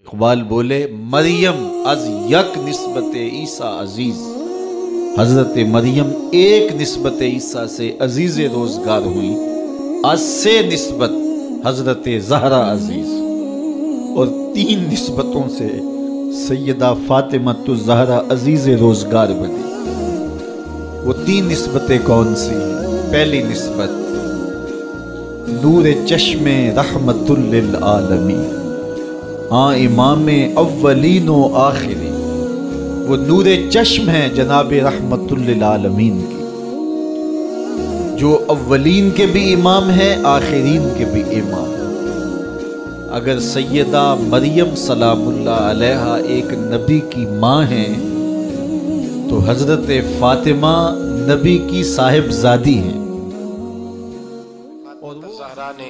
اقبال بولے مریم از یک نسبت عیسیٰ عزیز، حضرت مریم ایک نسبت عیسیٰ سے عزیز روزگار ہوئی، از سے نسبت حضرت زہرا عزیز، اور 3 نسبتوں سے سیدہ فاطمہ الزہرا عزیز روزگار بنی۔ وہ 3 نسبتیں کون سی؟ پہلی نسبت نور چشم رحمت للعالمین، ہاں امام اولین و آخری، وہ نور چشم ہے جناب رحمت للعالمین کی، جو اولین کے بھی امام ہے آخرین کے بھی امام۔ اگر سیدہ مریم سلام اللہ علیہا ایک نبی کی ماں ہیں تو حضرت فاطمہ نبی کی صاحب زادی ہیں۔ اور زہرا نے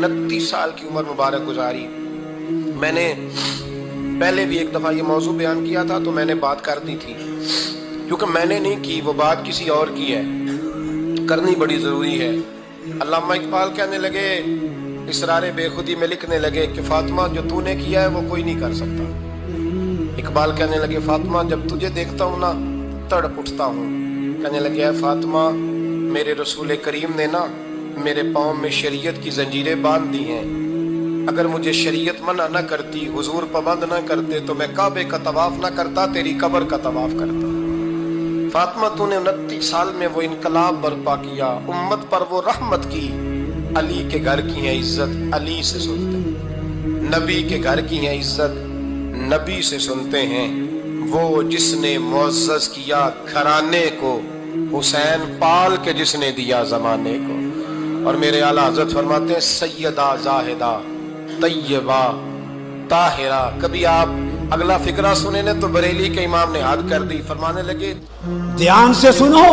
29 سال کی عمر مبارک گزاری۔ میں نے پہلے بھی ایک دفعہ یہ موضوع بیان کیا تھا تو میں نے بات کر دی تھی، کیونکہ میں نے نہیں کی، وہ بات کسی اور کی ہے، کرنی بڑی ضروری ہے۔ علامہ اقبال کہنے لگے، اسرار بے خودی میں لکھنے لگے کہ فاطمہ جو تو نے کیا ہے وہ کوئی نہیں کر سکتا۔ اقبال کہنے لگے فاطمہ جب تجھے دیکھتا ہوں نا تڑپ اٹھتا ہوں۔ کہنے لگے اے فاطمہ میرے رسول کریم نے نا میرے پاؤں میں شریعت کی زنجیریں باندھ دی ہیں، اگر مجھے شریعت منع نہ کرتی، حضور پابند نہ کرتے تو میں کعبے کا طواف نہ کرتا، تیری قبر کا طواف کرتا۔ فاطمہ تو نے 29 سال میں وہ انقلاب برپا کیا، امت پر وہ رحمت کی۔ علی کے گھر کی ہے عزت، علی سے سنتے ہیں، نبی کے گھر کی ہے عزت، نبی سے سنتے ہیں۔ وہ جس نے معزز کیا گھرانے کو، حسین پال کے جس نے دیا زمانے کو۔ اور میرے اعلیٰ حضرت فرماتے ہیں سیدہ زاہدہ طیبہ طاہرہ۔ کبھی آپ اگلا فقرہ سنے نے تو بریلی کے امام نے حد کر دی، فرمانے لگے دھیان سے سنو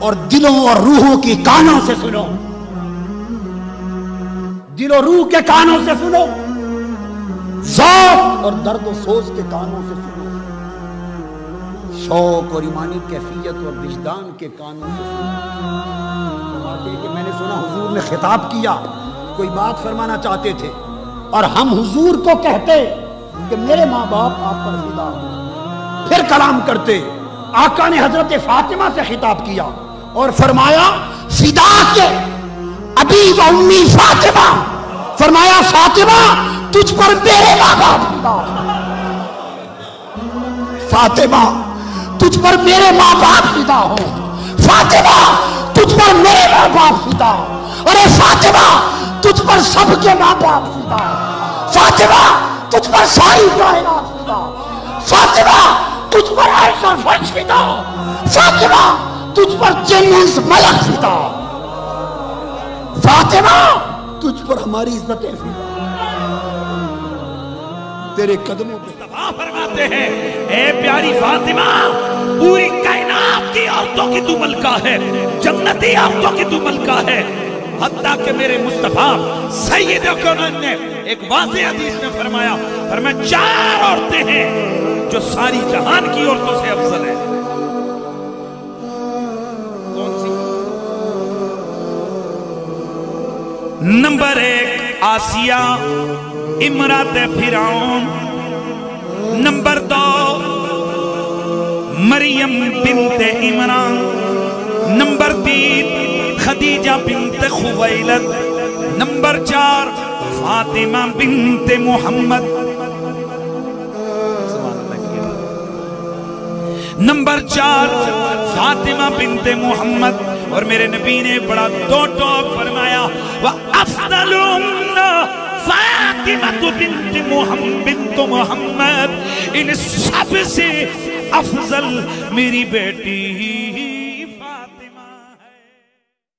اور دلوں اور روحوں کی کانوں سے سنو، دل و روح کے کانوں سے سنو، ذوق اور درد و سوز کے کانوں سے سنو، شوق اور ایمانی کیفیت اور وجدان کے کانوں سے سنو۔ کہ میں نے سنا حضور نے خطاب کیا، کوئی بات فرمانا چاہتے تھے اور ہم حضور کو کہتے کہ میرے ماں باپ آپ پر فدا ہوں، پھر کلام کرتے۔ آقا نے حضرت فاطمہ سے خطاب کیا اور فرمایا فدا کے ابی و امی فاطمہ، فرمایا فاطمہ تجھ پر میرے ماں باپ فدا، فاطمہ تجھ پر میرے ماں باپ فدا ہو، فاطمہ تجھ پر میرے ماں باپ فدا، ارے فاطمہ تجھ پر سب کے ماں باپ فدا، فاطمہ تجھ پر ساری کائنات فدا، فاطمہ تجھ پر عرش اور فرش فدا، فاطمہ تجھ پر جن انس ملک فدا، فاطمہ تجھ پر ہماری عزتیں فدا، تیرے قدموں پہ فرماتے ہیں اے پیاری فاطمہ پوری کائنات کی عورتوں کی تو ملکہ ہے، جنتی عورتوں کی تو ملکہ ہے، حتیٰ کہ میرے مصطفیٰ سید کونین نے ایک واضح حدیث میں فرمایا 4 عورتیں ہیں جو ساری جہان کی عورتوں سے افضل ہیں۔ کون سی؟ نمبر 1 آسیہ امرات فرعون، نمبر 2 مریم بنت عمران، نمبر 3 خدیجہ بنت خویلد، نمبر 4 فاطمہ بنت محمد، نمبر 4 فاطمہ بنت محمد۔ اور میرے نبی نے بڑا دو ٹوک فرمایا وَأَفْضَلُهُنَّ فاطمہ بنت محمد، ان سب سے افضل میری بیٹی